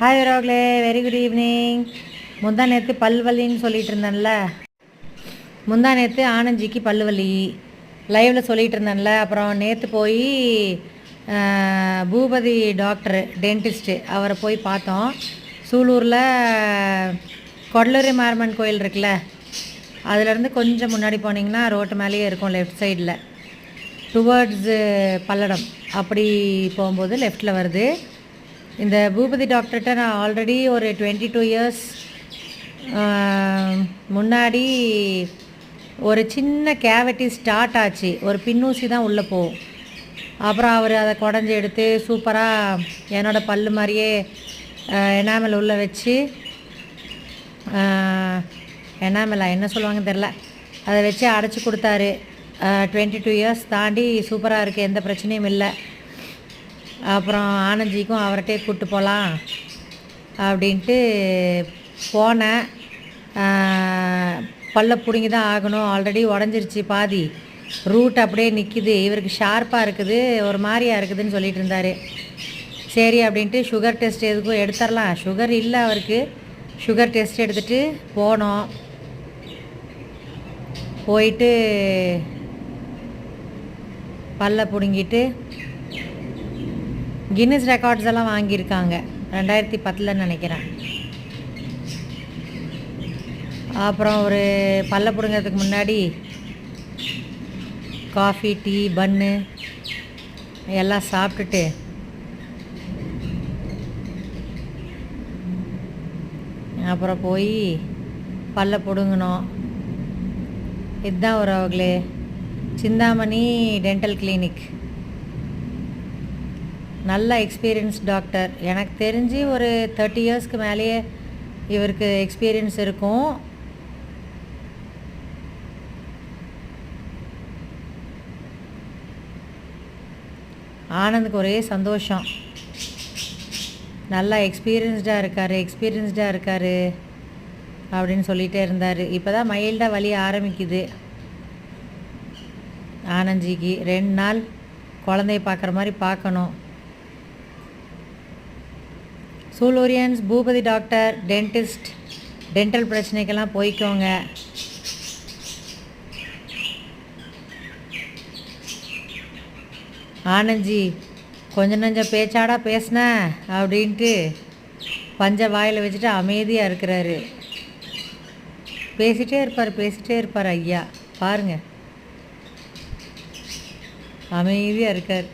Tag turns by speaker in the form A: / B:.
A: Hi ரோக்லே, very good evening. முந்தா நேற்று பல்வலின்னு சொல்லிட்டு இருந்தேன்ல, முந்தா நேற்று ஆனந்திக்கு பல்வலி லைவில் சொல்லிகிட்டு இருந்தேன்ல. அப்புறம் நேற்று போய் பூபதி டாக்டரு டென்டிஸ்ட்டு அவரை போய் பார்த்தோம். சூலூரில் கொடலூரி மாரியம்மன் கோயில் இருக்குல்ல, அதுலேருந்து கொஞ்சம் முன்னாடி போனீங்கன்னா ரோட்டு மேலேயே இருக்கும், லெஃப்ட் சைடில் டுவர்ட்ஸு பல்லடம் அப்படி போகும்போது லெஃப்டில் வருது. இந்த பூபதி டாக்டர்கிட்ட நான் ஆல்ரெடி ஒரு 22 இயர்ஸ் முன்னாடி ஒரு சின்ன கேவிட்டி ஸ்டார்ட் ஆச்சு. ஒரு பின்னூசி தான் உள்ளே போகும். அப்புறம் அவர் அதை குடஞ்சி எடுத்து சூப்பராக என்னோடய பல்லு மாதிரியே எனாமல் உள்ளே வச்சு, எனாமலா என்ன சொல்லுவாங்கன்னு தெரில, அதை வச்சு அடைச்சி கொடுத்தாரு. 22 இயர்ஸ் தாண்டி சூப்பராக இருக்குது, எந்த பிரச்சனையும் இல்லை. அப்புறம் ஆனந்திக்கும் அவர்கிட்டே கூப்பிட்டு போகலாம் அப்படின்ட்டு போனேன். பல்ல பிடுங்கி தான் ஆகணும், ஆல்ரெடி உடஞ்சிருச்சு பாதி, ரூட் அப்படியே நிற்கிது, இவருக்கு ஷார்ப்பாக இருக்குது, ஒரு மாதிரியாக இருக்குதுன்னு சொல்லிட்டு இருந்தார். சரி அப்படின்ட்டு சுகர் டெஸ்ட் எதுக்கும் எடுத்துடலாம், சுகர் இல்லை அவருக்கு. சுகர் டெஸ்ட் எடுத்துகிட்டு போனோம். போயிட்டு பல்ல பிடுங்கிட்டு கின்னஸ் ரெக்கார்ட்ஸ் எல்லாம் வாங்கியிருக்காங்க 2010 நினைக்கிறேன். அப்புறம் ஒரு பல்ல பிடுங்கிறதுக்கு முன்னாடி காஃபி, டீ, பன்னு எல்லாம் சாப்பிட்டுட்டு அப்புறம் போய் பல்ல பிடுங்கினோம். இதுதான் ஒரு அவங்களே சிந்தாமணி டென்டல் கிளினிக். நல்ல எக்ஸ்பீரியன்ஸ் டாக்டர். எனக்கு தெரிஞ்சு ஒரு 30 இயர்ஸ்க்கு மேலேயே இவருக்கு எக்ஸ்பீரியன்ஸ் இருக்கும். ஆனந்துக்கு ஒரே சந்தோஷம், நல்லா எக்ஸ்பீரியன்ஸ்டாக இருக்கார் அப்படின்னு சொல்லிகிட்டே இருந்தார். இப்போ தான் மைல்டாக வலி ஆரம்பிக்குது ஆனந்திக்கு. 2 நாள் குழந்தைய பார்க்குற மாதிரி பார்க்கணும். சூலூரியன்ஸ் பூபதி டாக்டர் டென்டிஸ்ட், டென்டல் பிரச்சனைக்கெல்லாம் போய்க்கோங்க. ஆனந்தி கொஞ்சம் நஞ்சம் பேச்சாடா பேசின அப்படின்ட்டு பஞ்ச வாயில் வச்சுட்டு அமைதியாக இருக்கிறாரு. பேசிகிட்டே இருப்பார் ஐயா, பாருங்கள் அமைதியாக இருக்கார்.